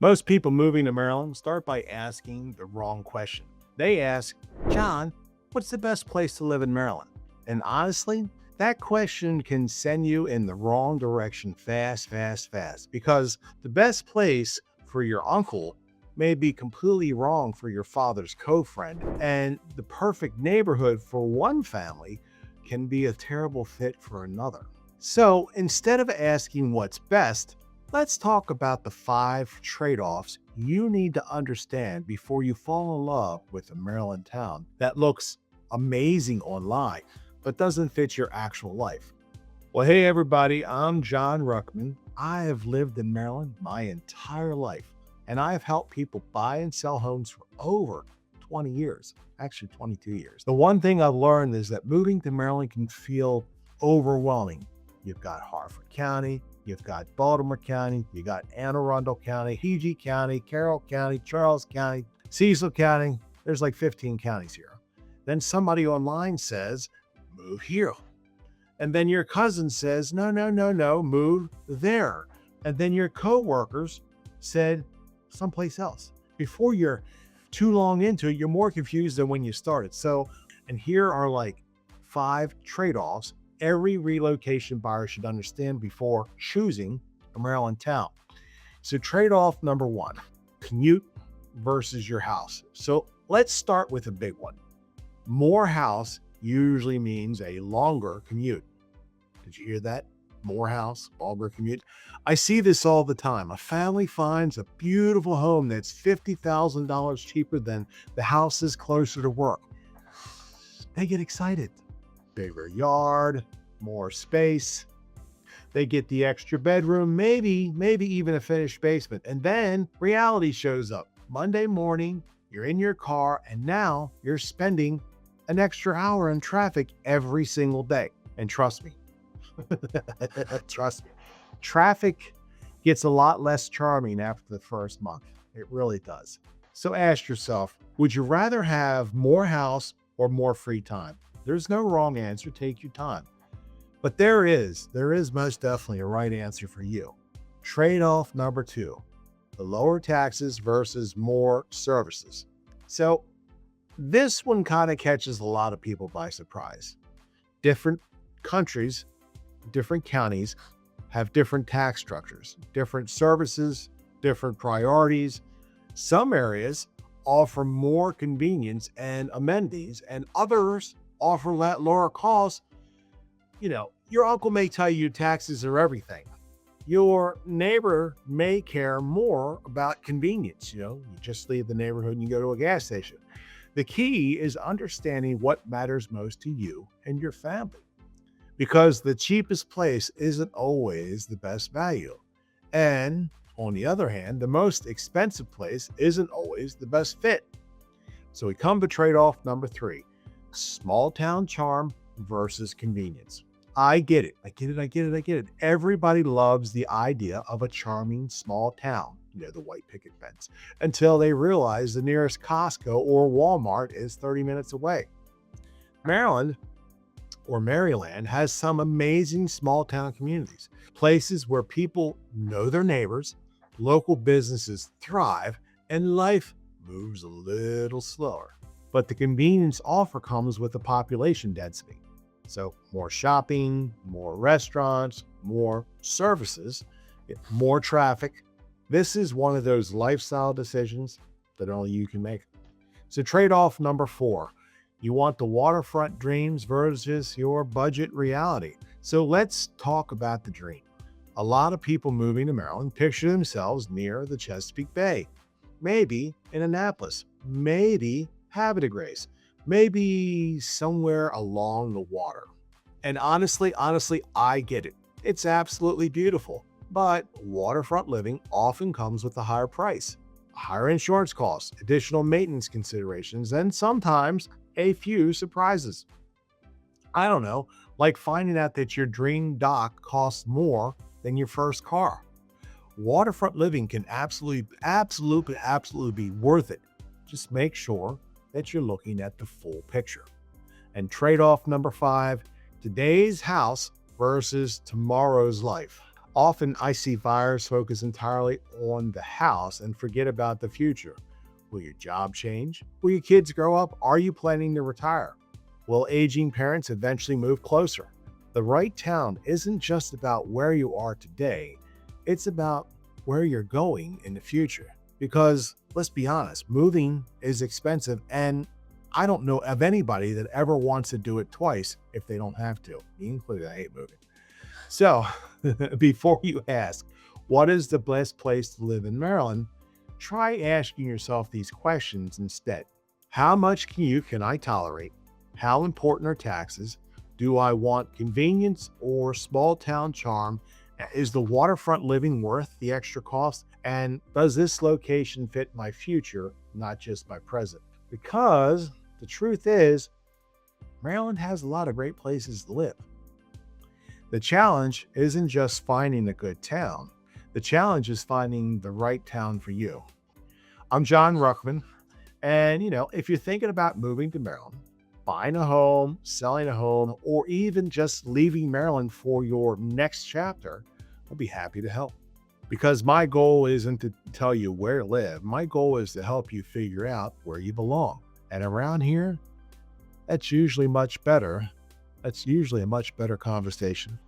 Most people moving to Maryland start by asking the wrong question. They ask, John, what's the best place to live in Maryland? And honestly, that question can send you in the wrong direction fast, because the best place for your uncle may be completely wrong for your father's co-friend, and the perfect neighborhood for one family can be a terrible fit for another. So instead of asking what's best, let's talk about the 5 trade-offs you need to understand before you fall in love with a Maryland town that looks amazing online, but doesn't fit your actual life. Well, hey everybody, I'm John Ruckman. I have lived in Maryland my entire life, and I have helped people buy and sell homes for over 20 years, actually 22 years. The one thing I've learned is that moving to Maryland can feel overwhelming. You've got Harford County, you've got Baltimore County, you got Anne Arundel County, PG County, Carroll County, Charles County, Cecil County. There's like 15 counties here. Then somebody online says, move here. And then your cousin says, no, move there. And then your coworkers said someplace else. Before you're too long into it, you're more confused than when you started. And here are like 5 trade-offs every relocation buyer should understand before choosing a Maryland town. So trade-off number 1, commute versus your house. So let's start with a big one. More house usually means a longer commute. Did you hear that? More house, longer commute. I see this all the time. A family finds a beautiful home that's $50,000 cheaper than the houses closer to work. They get excited. Bigger yard, more space. They get the extra bedroom, maybe even a finished basement. And then reality shows up. Monday morning, you're in your car, and now you're spending an extra hour in traffic every single day. And trust me, traffic gets a lot less charming after the first month. It really does. So ask yourself, would you rather have more house or more free time? There's no wrong answer. Take your time. But there is most definitely a right answer for you. Trade-off number 2, the lower taxes versus more services. So this one kind of catches a lot of people by surprise. Different countries, different counties have different tax structures, different services, different priorities. Some areas offer more convenience and amenities, and others offer that lower cost. Your uncle may tell you taxes are everything. Your neighbor may care more about convenience. You just leave the neighborhood and you go to a gas station. The key is understanding what matters most to you and your family, because the cheapest place isn't always the best value. And on the other hand, the most expensive place isn't always the best fit. So we come to trade-off number 3, small town charm versus convenience. I get it. Everybody loves the idea of a charming small town, the white picket fence, until they realize the nearest Costco or Walmart is 30 minutes away. Maryland has some amazing small town communities, places where people know their neighbors, local businesses thrive, and life moves a little slower. But the convenience offer comes with the population density. So more shopping, more restaurants, more services, more traffic. This is one of those lifestyle decisions that only you can make. So trade-off number 4, you want the waterfront dreams versus your budget reality. So let's talk about the dream. A lot of people moving to Maryland picture themselves near the Chesapeake Bay, maybe in Annapolis, maybe Havre de Grace, maybe somewhere along the water. And honestly, I get it. It's absolutely beautiful. But waterfront living often comes with a higher price, higher insurance costs, additional maintenance considerations, and sometimes a few surprises. I don't know, like finding out that your dream dock costs more than your first car. Waterfront living can absolutely be worth it. Just make sure that you're looking at the full picture. And trade-off number 5, today's house versus tomorrow's life. Often I see buyers focus entirely on the house and forget about the future. Will your job change? Will your kids grow up? Are you planning to retire? Will aging parents eventually move closer? The right town isn't just about where you are today, it's about where you're going in the future. Because let's be honest, moving is expensive, and I don't know of anybody that ever wants to do it twice if they don't have to, me included. I hate moving. So, before you ask, what is the best place to live in Maryland? Try asking yourself these questions instead. How much commute can I tolerate? How important are taxes? Do I want convenience or small town charm? Is the waterfront living worth the extra cost? And does this location fit my future, not just my present? Because the truth is, Maryland has a lot of great places to live. The challenge isn't just finding a good town. The challenge is finding the right town for you. I'm John Ruckman. And, if you're thinking about moving to Maryland, buying a home, selling a home, or even just leaving Maryland for your next chapter, I'll be happy to help. Because my goal isn't to tell you where to live. My goal is to help you figure out where you belong. And around here, that's usually much better. That's usually a much better conversation.